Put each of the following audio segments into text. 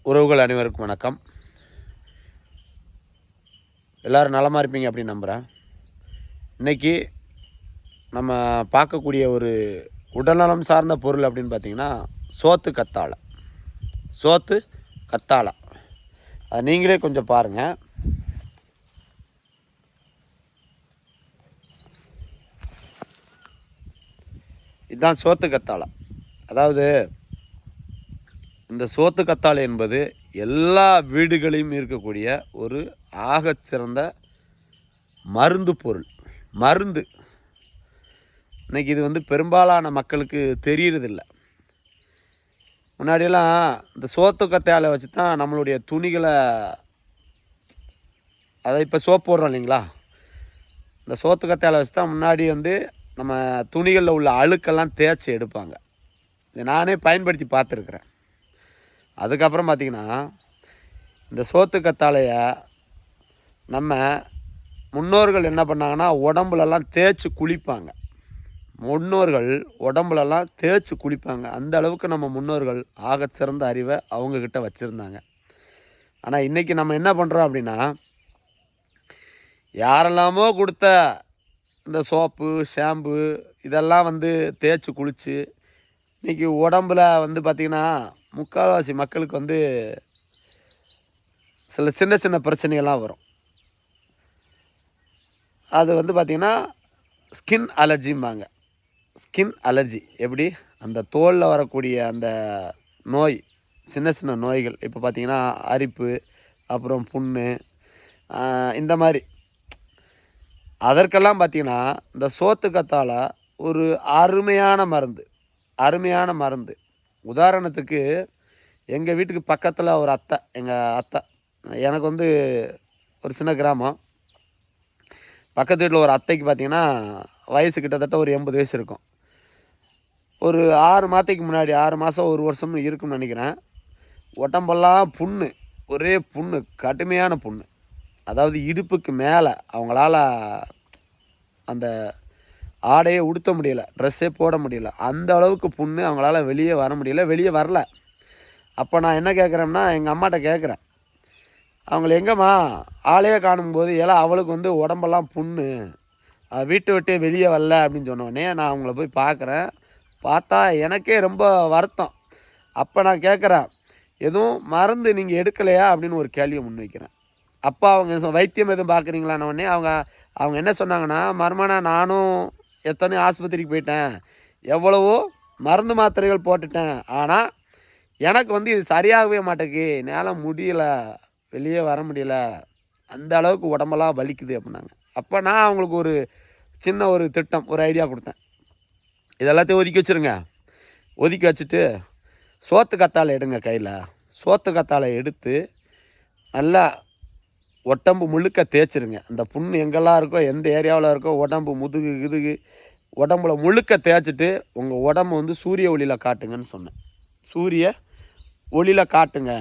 உறவுகள் அனைவருக்கும் வணக்கம். எல்லோரும் நலமாக இருப்பீங்க அப்படின்னு நம்புகிறேன். இன்றைக்கி நம்ம பார்க்கக்கூடிய ஒரு உடல்நலம் சார்ந்த பொருள் அப்படின்னு பார்த்திங்கன்னா சோத்து கத்தாழை. சோத்து கத்தாழை அது நீங்களே கொஞ்சம் பாருங்கள். இதுதான் சோத்து கத்தாழை. அதாவது இந்த சோத்து கத்தாழை என்பது எல்லா வீடுகளையும் இருக்கக்கூடிய ஒரு ஆகச்சிறந்த மருந்து பொருள். மருந்து இன்றைக்கி இது பெரும்பாலான மக்களுக்கு தெரியறதில்ல. முன்னாடியெல்லாம் இந்த சோத்து கத்தாழை வச்சு தான் நம்மளுடைய துணிகளை, அதை இப்போ சோப்பு போடுறோம் இல்லைங்களா, இந்த சோத்து கத்தாழை வச்சு தான் முன்னாடி நம்ம துணிகளில் உள்ள அழுக்கெல்லாம் தேய்ச்சி எடுப்பாங்க. இதை நானே பயன்படுத்தி பார்த்துருக்குறேன். அதுக்கப்புறம் பார்த்திங்கன்னா இந்த சோத்து கத்தாழையை நம்ம முன்னோர்கள் என்ன பண்ணாங்கன்னா உடம்புலலாம் தேய்ச்சி குளிப்பாங்க. உடம்புலலாம் தேய்ச்சி குளிப்பாங்க. அந்த அளவுக்கு நம்ம முன்னோர்கள் ஆக சிறந்த அறிவை அவங்கக்கிட்ட வச்சுருந்தாங்க. ஆனால் இன்றைக்கி நம்ம என்ன பண்ணுறோம் அப்படின்னா, யாரெல்லாமோ கொடுத்த இந்த சோப்பு ஷாம்பு இதெல்லாம் தேய்ச்சி குளித்து இன்றைக்கி உடம்பில் பார்த்திங்கன்னா முக்கால்வாசி மக்களுக்கு சில சின்ன சின்ன பிரச்சனைகள்லாம் வரும். அது பார்த்திங்கன்னா ஸ்கின் அலர்ஜிம்பாங்க. ஸ்கின் அலர்ஜி எப்படி, அந்த தோலில் வரக்கூடிய அந்த நோய், சின்ன சின்ன நோய்கள். இப்போ பார்த்திங்கன்னா அரிப்பு, அப்புறம் புண்ணு, இந்த மாதிரி. அதற்கெல்லாம் பார்த்திங்கன்னா இந்த சோத்து கத்தாழை ஒரு அருமையான மருந்து. உதாரணத்துக்கு எங்கள் வீட்டுக்கு பக்கத்தில் ஒரு அத்தை, எங்கள் அத்தை, எனக்கு ஒரு சின்ன கிராமம். பக்கத்து வீட்டில் ஒரு அத்தைக்கு பார்த்திங்கன்னா வயசு கிட்டத்தட்ட ஒரு 80 வயசு இருக்கும். ஒரு 6 மாதத்துக்கு முன்னாடி, 6 மாதம் 1 வருஷம் இருக்குன்னு நினைக்கிறேன், உடம்பெல்லாம் புண்ணு, ஒரே புண்ணு, கடுமையான புண்ணு. அதாவது இடுப்புக்கு மேலே அவங்களால அந்த ஆடையை உடுத்த முடியல, ட்ரெஸ்ஸே போட முடியல, அந்த அளவுக்கு புண்ணு. அவங்களால வெளியே வர முடியல, வெளியே வரல. அப்போ நான் என்ன கேட்குறேன்னா, எங்கள் அம்மாட்ட கேட்குறேன், அவங்கள எங்கேம்மா ஆளையே காணும்போது, ஏன்னா அவளுக்கு உடம்பெல்லாம் புண்ணு, வீட்டை விட்டே வெளியே வரல அப்படின்னு சொன்னோடனே நான் அவங்கள போய் பார்க்குறேன். பார்த்தா எனக்கே ரொம்ப வருத்தம். அப்போ நான் கேட்குறேன், எதுவும் மருந்து நீங்கள் எடுக்கலையா அப்படின்னு ஒரு கேள்வியை முன்வைக்கிறேன். அப்போ அவங்க வைத்தியம் எதுவும் பார்க்குறீங்களான்னொடனே அவங்க என்ன சொன்னாங்கன்னா, மருமனா நானும் எத்தனையோ ஆஸ்பத்திரிக்கு போயிட்டேன், எவ்வளவோ மருந்து மாத்திரைகள் போட்டுட்டேன், ஆனால் எனக்கு இது சரியாகவே மாட்டேங்குது, என்னால் முடியலை, வெளியே வர முடியல, அந்த அளவுக்கு உடம்பெல்லாம் வலிக்குது அப்படின்னாங்க. அப்போ நான் அவங்களுக்கு ஒரு சின்ன ஒரு திட்டம், ஒரு ஐடியா கொடுத்தேன். இதெல்லாத்தையும் ஒதுக்கி வச்சுருங்க. ஒதுக்கி வச்சுட்டு சோத்து கத்தாழை எடுங்க கையில். சோத்து கத்தாழை எடுத்து நல்லா உடம்பு முழுக்க தேய்ச்சிருங்க. அந்த புண்ணு எங்கெல்லாம் இருக்கோ, எந்த ஏரியாவில் இருக்கோ, உடம்பு முதுகு கிதுகு உடம்புல முழுக்க தேய்ச்சிட்டு உங்கள் உடம்பு சூரிய ஒளியில் காட்டுங்கன்னு சொன்னேன். சூரிய ஒளியில் காட்டுங்க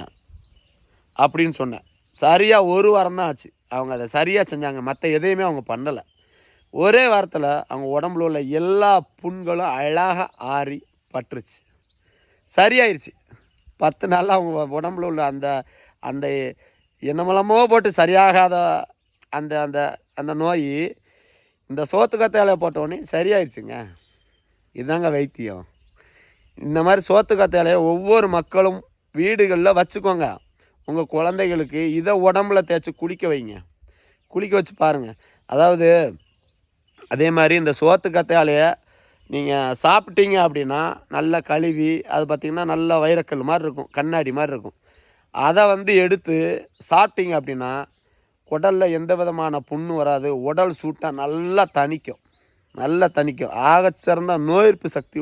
அப்படின்னு சொன்னேன். சரியாக 1 வாரம் தான் ஆச்சு. அவங்க அதை சரியாக செஞ்சாங்க. மற்ற எதையுமே அவங்க பண்ணலை. ஒரே வாரத்தில் அவங்க உடம்புல உள்ள எல்லா புண்களும் அழகாக ஆறி பட்டுருச்சு, சரியாயிருச்சு. 10 நாளில் அவங்க உடம்புல உள்ள அந்த அந்த என்னமெல்லாமோ போட்டு சரியாகாத அந்த அந்த அந்த நோய் இந்த சோத்து கத்தாழை போட்டோடனே சரியாயிடுச்சுங்க. இதுதாங்க வைத்தியம். இந்த மாதிரி சோத்து கத்தாழையை ஒவ்வொரு மக்களும் வீடுகளில் வச்சுக்கோங்க. உங்கள் குழந்தைகளுக்கு இதை உடம்புல தேய்ச்சி குளிக்க வைங்க, குளிக்க வச்சு பாருங்கள். அதாவது அதே மாதிரி இந்த சோத்து கத்தாழையை நீங்கள் சாப்பிட்டீங்க அப்படின்னா நல்லா கழுவி, அது பார்த்திங்கன்னா நல்லா வைரக்கல் மாதிரி இருக்கும், கண்ணாடி மாதிரி இருக்கும். அதை எடுத்து சாப்பிட்டீங்க அப்படின்னா உடலில் எந்த விதமான புண்ணு வராது, உடல் சூட்டாக நல்லா தணிக்கும். ஆகச்சிறந்த நோய் எதிர்ப்பு சக்தி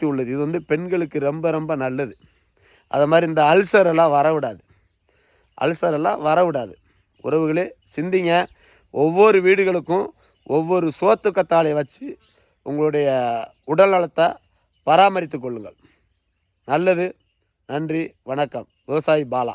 உள்ளது. இது பெண்களுக்கு ரொம்ப ரொம்ப நல்லது. அது மாதிரி இந்த அல்சரெல்லாம் வரவிடாது. உறவுகளே, சிந்திங்க. ஒவ்வொரு வீடுகளுக்கும் ஒவ்வொரு சோத்து கத்தாழையை வச்சு உங்களுடைய உடல் நலத்தை பராமரித்து கொள்ளுங்கள். நல்லது. நன்றி, வணக்கம். விவசாயி பாலா.